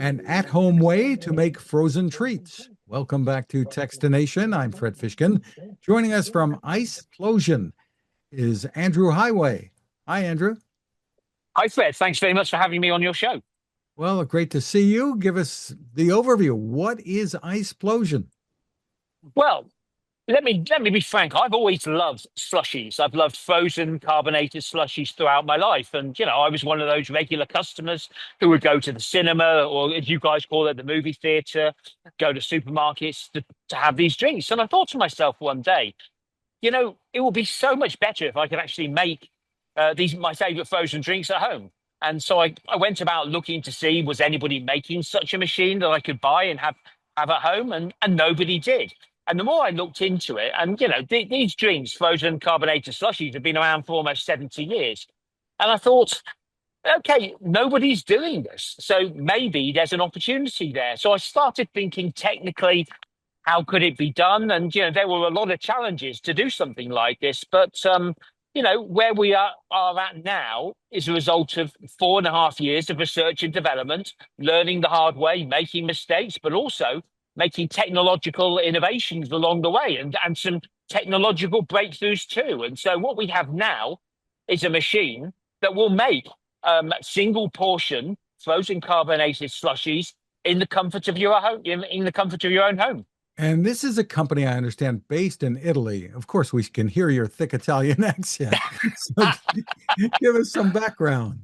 an at-home way to make frozen treats. Welcome back to Techstination. I'm Fred Fishkin. Joining us from Iceplosion is Andrew Heighway. Hi, Andrew. Hi, Fred. Thanks very much for having me on your show. Well, great to see you. Give us the overview. What is Iceplosion? Well, let me be frank. I've always loved slushies. I've loved frozen carbonated slushies throughout my life, and I was one of those regular customers who would go to the cinema, or as you guys call it, the movie theater, go to supermarkets to have these drinks. And I thought to myself one day, it would be so much better if I could actually make these my favorite frozen drinks at home. And so I went about looking to see was anybody making such a machine that I could buy and have at home, and nobody did. And the more I looked into it, and these drinks, frozen carbonated slushies, have been around for almost 70 years. And I thought, okay, nobody's doing this. So maybe there's an opportunity there. So I started thinking technically, how could it be done? And there were a lot of challenges to do something like this. But where we are at now is a result of 4.5 years of research and development, learning the hard way, making mistakes, but also making technological innovations along the way, and some technological breakthroughs too. And so what we have now is a machine that will make single portion frozen carbonated slushies in the comfort of your home, in the comfort of your own home. And this is a company, I understand, based in Italy. Of course, we can hear your thick Italian accent. So give us some background.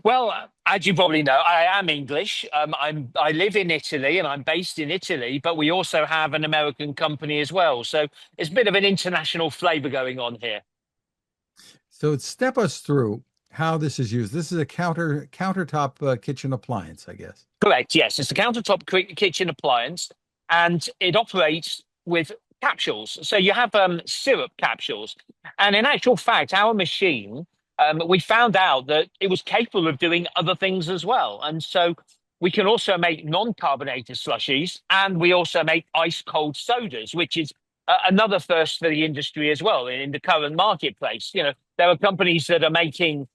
Well, as you probably know, I am English. I live in Italy and I'm based in Italy, but we also have an American company as well. So it's a bit of an international flavor going on here. So step us through how this is used. This is a countertop kitchen appliance, I guess. Correct. Yes, it's a countertop kitchen appliance, and it operates with capsules. So you have syrup capsules, and in actual fact, our machine. We found out that it was capable of doing other things as well. And so we can also make non-carbonated slushies, and we also make ice cold sodas, which is another first for the industry as well in the current marketplace. There are companies that are making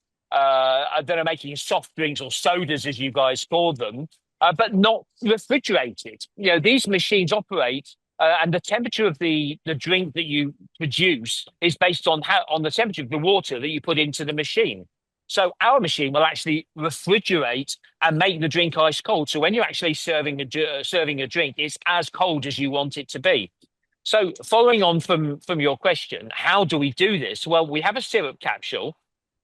soft drinks or sodas, as you guys call them, but not refrigerated. These machines operate and the temperature of the drink that you produce is based on the temperature of the water that you put into the machine. So our machine will actually refrigerate and make the drink ice cold. So when you're actually serving a drink, it's as cold as you want it to be. So following on from your question, how do we do this? Well, we have a syrup capsule,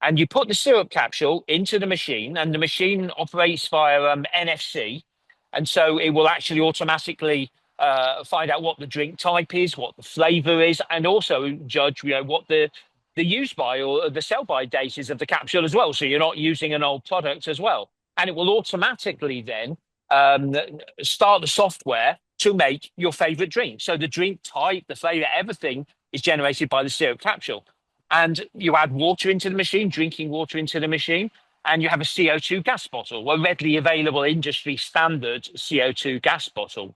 and you put the syrup capsule into the machine, and the machine operates via NFC. And so it will actually automatically find out what the drink type is, what the flavor is, and also judge, what the use by or the sell by date is of the capsule as well. So you're not using an old product as well. And it will automatically then start the software to make your favorite drink. So the drink type, the flavor, everything is generated by the syrup capsule. And you add water into the machine, drinking water into the machine, and you have a CO2 gas bottle, a readily available industry standard CO2 gas bottle.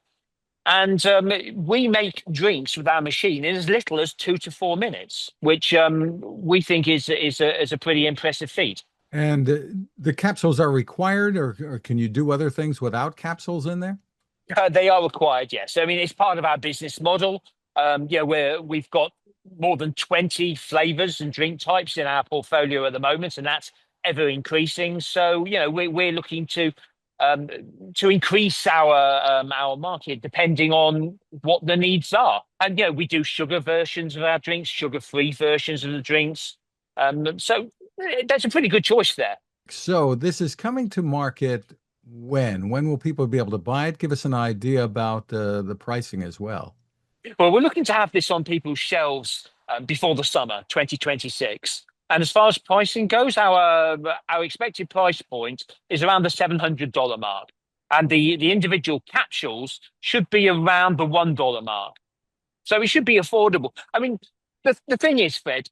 And we make drinks with our machine in as little as 2 to 4 minutes, which we think is a pretty impressive feat. And the capsules are required, or can you do other things without capsules in there? They are required, yes. I mean, it's part of our business model. We've got more than 20 flavors and drink types in our portfolio at the moment, and that's ever increasing. So, we're looking to increase our market depending on what the needs are. And we do sugar versions of our drinks, sugar-free versions of the drinks. So that's a pretty good choice there. So this is coming to market when? When will people be able to buy it? Give us an idea about the pricing as well. Well, we're looking to have this on people's shelves before the summer 2026. And as far as pricing goes, our expected price point is around the $700 mark. And the individual capsules should be around the $1 mark. So it should be affordable. I mean, the thing is, Fred,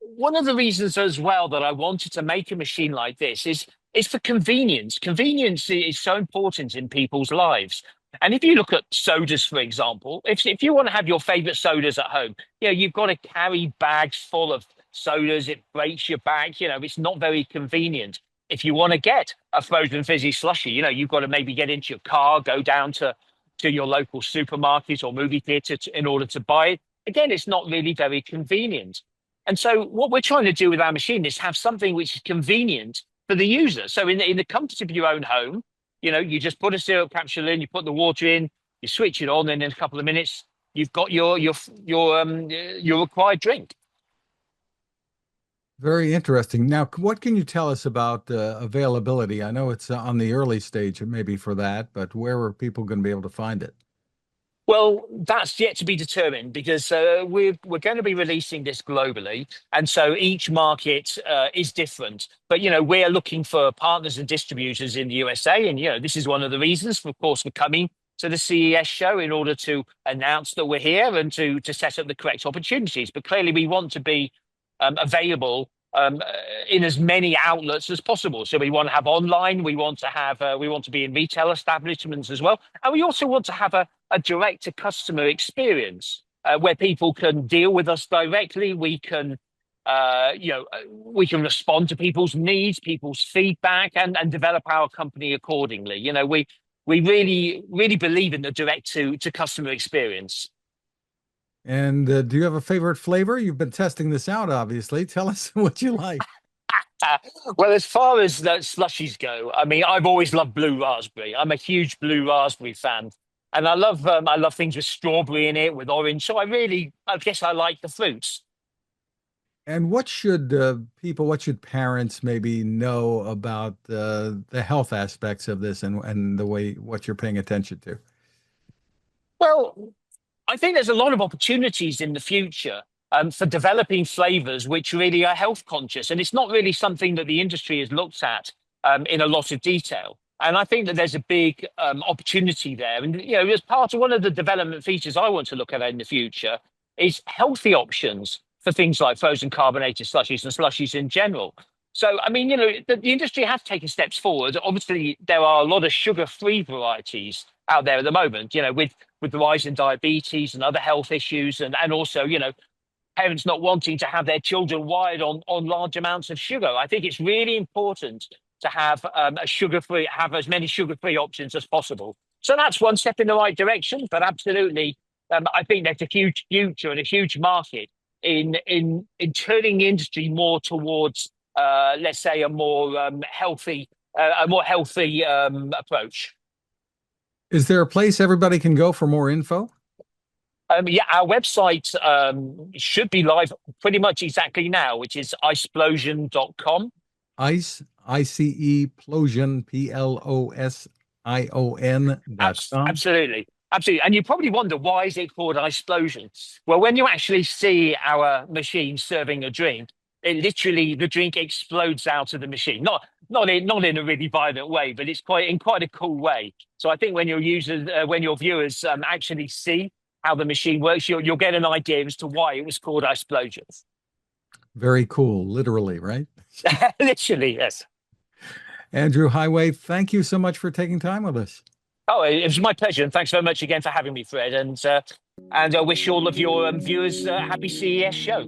one of the reasons as well that I wanted to make a machine like this is for convenience. Convenience is so important in people's lives. And if you look at sodas, for example, if you want to have your favorite sodas at home, you've got to carry bags full of sodas. It breaks your back. It's not very convenient. if you want to get a frozen fizzy slushy, you've got to maybe get into your car, go down to your local supermarket or movie theater in order to buy it. Again, it's not really very convenient. And so what we're trying to do with our machine is have something which is convenient for the user. So in the comfort of your own home, you just put a syrup capsule in, you put the water in, you switch it on, and in a couple of minutes, you've got your required drink. Very interesting. Now, what can you tell us about availability? I know it's on the early stage, maybe for that, but where are people going to be able to find it? Well, that's yet to be determined because we're going to be releasing this globally, and so each market is different. But we're looking for partners and distributors in the USA, and this is one of the reasons, of course, we're coming to the CES show in order to announce that we're here and to set up the correct opportunities. But clearly, we want to be available in as many outlets as possible. So we want to have online, we want to be in retail establishments as well, and we also want to have a direct to customer experience where people can deal with us directly. We can we can respond to people's needs, people's feedback, and develop our company accordingly. We really believe in the direct to customer experience. And do you have a favorite flavor? You've been testing this out, obviously. Tell us what you like. Well, as far as the slushies go, I mean, I've always loved blue raspberry. I'm a huge blue raspberry fan, and I love things with strawberry in it, with orange. So I guess I like the fruits. And what should what should parents maybe know about the health aspects of this and the way what you're paying attention to? Well, I think there's a lot of opportunities in the future for developing flavors which really are health conscious. And it's not really something that the industry has looked at in a lot of detail. And I think that there's a big opportunity there. And, as part of one of the development features I want to look at in the future is healthy options for things like frozen carbonated slushies and slushies in general. So, I mean, the industry has taken steps forward. Obviously, there are a lot of sugar-free varieties out there at the moment, with the rise in diabetes and other health issues, and also, parents not wanting to have their children wired on large amounts of sugar. I think it's really important to have have as many sugar-free options as possible. So that's one step in the right direction, but absolutely, I think there's a huge future and a huge market in turning the industry more towards, let's say, a more healthy approach. Is there a place everybody can go for more info? Yeah, our website should be live pretty much exactly now, which is iceplosion.com. Iceplosion, Plosion.com. Absolutely. Absolutely. And you probably wonder, why is it called Iceplosion? Well, when you actually see our machine serving a drink, the drink explodes out of the machine. Not in a really violent way, but it's quite a cool way. So I think when your viewers actually see how the machine works, you'll get an idea as to why it was called Iceplosion. Very cool, literally, right? Literally, yes. Andrew Heighway, thank you so much for taking time with us. Oh, it was my pleasure, and thanks very much again for having me, Fred. And I wish all of your viewers a happy CES show.